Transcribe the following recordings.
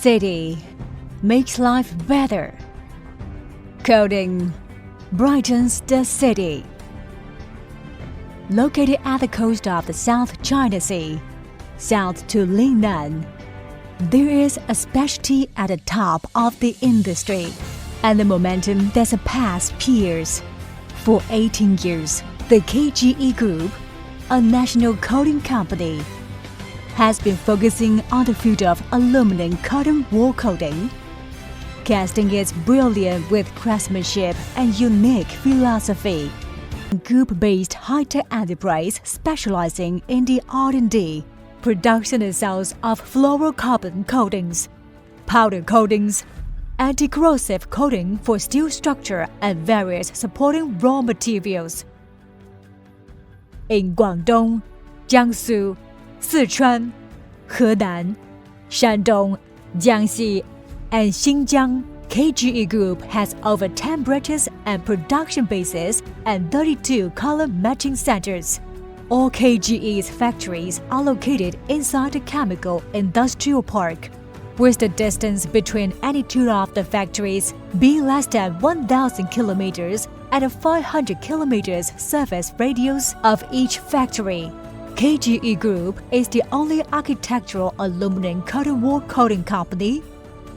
city makes life better. Coating brightens the city. Located at the coast of the South China Sea, south to Lingnan, there is a specialty at the top of the industry, and the momentum that surpassed peers. For 18 years, the KGE Group, a national coating company, has been focusing on the field of aluminum cotton wool coating. Casting is brilliant with craftsmanship and unique philosophy. Group-based high-tech enterprise specializing in the R&D, production and sales of fluorocarbon coatings, powder coatings, anti-corrosive coating for steel structure and various supporting raw materials. In Guangdong, Jiangsu, Sichuan, Henan, Shandong, Jiangxi, and Xinjiang, KGE Group has over 10 branches and production bases and 32 color matching centers. All KGE's factories are located inside the chemical industrial park, with the distance between any two of the factories being less than 1,000 kilometers and a 500 kilometers surface radius of each factory. KGE Group is the only architectural aluminum cotton wool coating company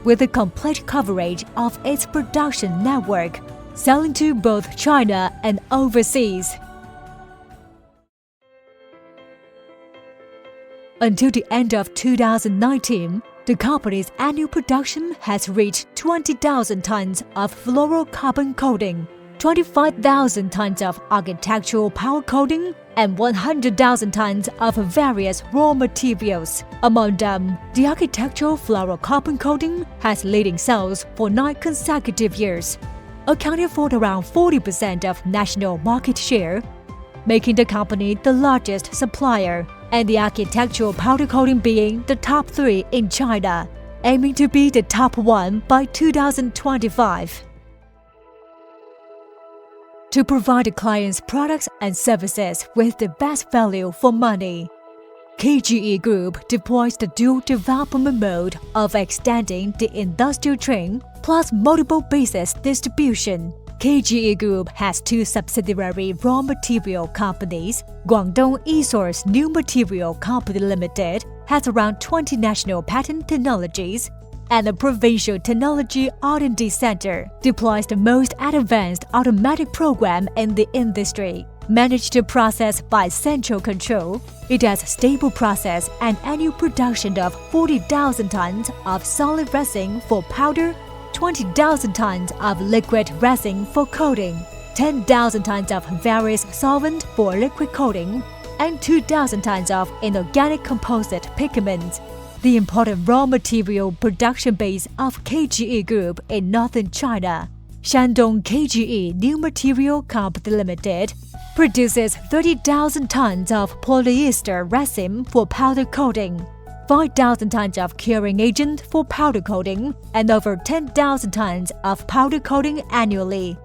with a complete coverage of its production network, selling to both China and overseas. Until the end of 2019, the company's annual production has reached 20,000 tons of fluorocarbon coating, 25,000 tons of architectural powder coating, and 100,000 tons of various raw materials. Among them, the architectural fluorocarbon coating has leading sales for 9 consecutive years, accounting for around 40% of national market share, making the company the largest supplier, and the architectural powder coating being the top 3 in China, aiming to be the top 1 by 2025. To provide the client's products and services with the best value for money, KGE Group deploys the dual development mode of extending the industrial chain plus multiple bases distribution. KGE Group has 2 subsidiary raw material companies. Guangdong eSource New Material Company Limited has around 20 national patent technologies, and the Provincial Technology R&D Center deploys the most advanced automatic program in the industry. Managed to process by central control, it has stable process and annual production of 40,000 tons of solid resin for powder, 20,000 tons of liquid resin for coating, 10,000 tons of various solvent for liquid coating, and 2,000 tons of inorganic composite pigments. The important raw material production base of KGE Group in northern China, Shandong KGE New Material Company Limited, produces 30,000 tons of polyester resin for powder coating, 5,000 tons of curing agent for powder coating, and over 10,000 tons of powder coating annually.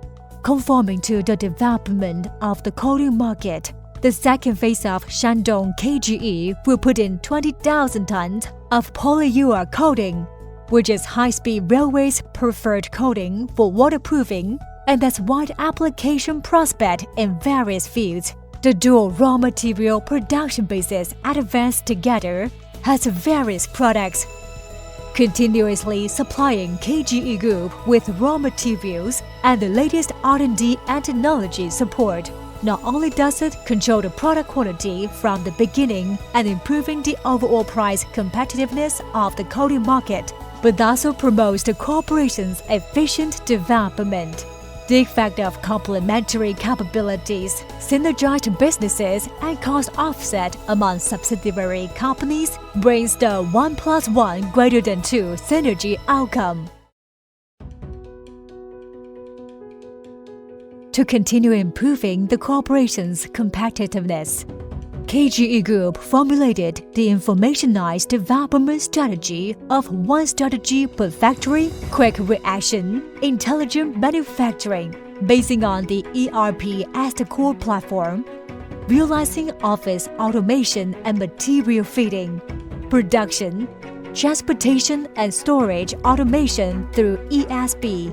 Conforming to the development of the coating market, the second phase of Shandong KGE will put in 20,000 tons of polyurethane coating, which is high-speed railways' preferred coating for waterproofing and has wide application prospect in various fields. The dual raw material production bases advanced together has various products, continuously supplying KGE Group with raw materials and the latest R&D and technology support. Not only does it control the product quality from the beginning and improving the overall price competitiveness of the coating market, but also promotes the corporation's efficient development. The effect of complementary capabilities, synergized businesses, and cost offset among subsidiary companies brings the 1 + 1 greater than 2 synergy outcome. To continue improving the corporation's competitiveness, KGE Group formulated the informationized development strategy of one strategy per factory, quick reaction, intelligent manufacturing, basing on the ERP as the core platform, realizing office automation and material feeding, production, transportation and storage automation through ESB.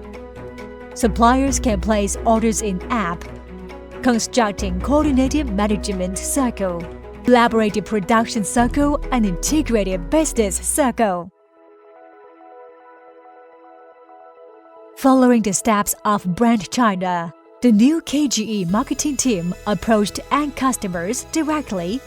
Suppliers can place orders in app, constructing coordinated management circle, collaborative production circle, and integrated business circle. Following the steps of Brand China, the new KGE marketing team approached end customers directly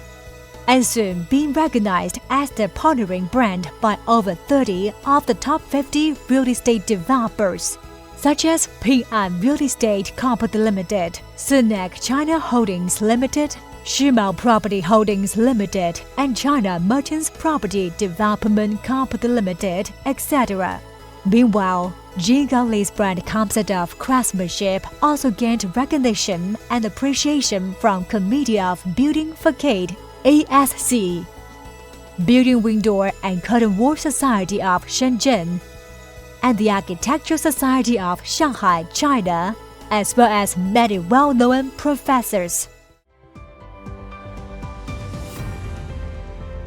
and soon being recognized as the partnering brand by over 30 of the top 50 real estate developers, such as Ping An Real Estate Company Limited, Sunac China Holdings Limited, Shimao Property Holdings Limited, and China Merchants Property Development Company Limited, etc. Meanwhile, Jingang Li's brand concept of craftsmanship also gained recognition and appreciation from Committee of Building Facade (ASC), Building Window and Curtain Wall Society of Shenzhen, and the Architectural Society of Shanghai, China, as well as many well-known professors.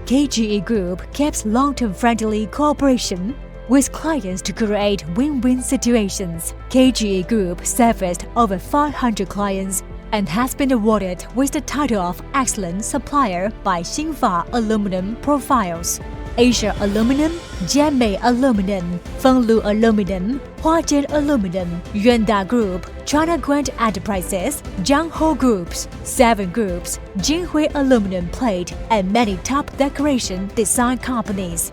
KGE Group keeps long-term friendly cooperation with clients to create win-win situations. KGE Group serviced over 500 clients and has been awarded with the title of Excellent Supplier by Xinfa Aluminum Profiles, Asia Aluminum, Jianmei Aluminum, Fenglu Aluminum, Huajian Aluminum, Yuanda Group, China Grand Enterprises, Jiangho Groups, Seven Groups, Jinhui Aluminum Plate, and many top decoration design companies.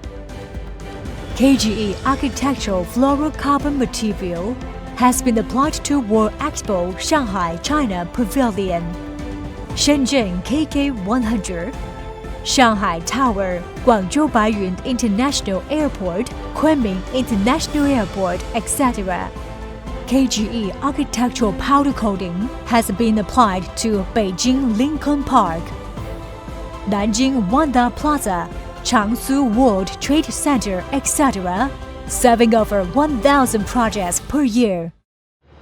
KGE Architectural Fluorocarbon Material has been applied to World Expo Shanghai China Pavilion, Shenzhen KK100, Shanghai Tower, Guangzhou Baiyun International Airport, Kunming International Airport, etc. KGE Architectural Powder Coating has been applied to Beijing Lincoln Park, Nanjing Wanda Plaza, Changsu World Trade Center, etc., serving over 1,000 projects per year.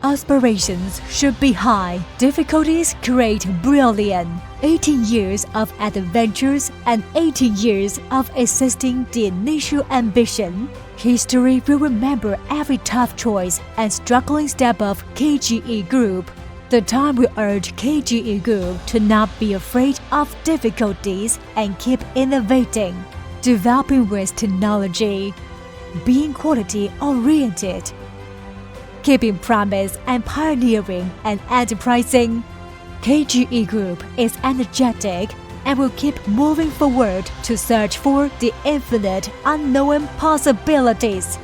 Aspirations should be high, difficulties create brilliance. 18 years of adventures and 18 years of assisting the initial ambition. History will remember every tough choice and struggling step of KGE Group. The time will urge KGE Group to not be afraid of difficulties and keep innovating, developing with technology, being quality-oriented, keeping promise and pioneering and enterprising. KGE Group is energetic and will keep moving forward to search for the infinite unknown possibilities.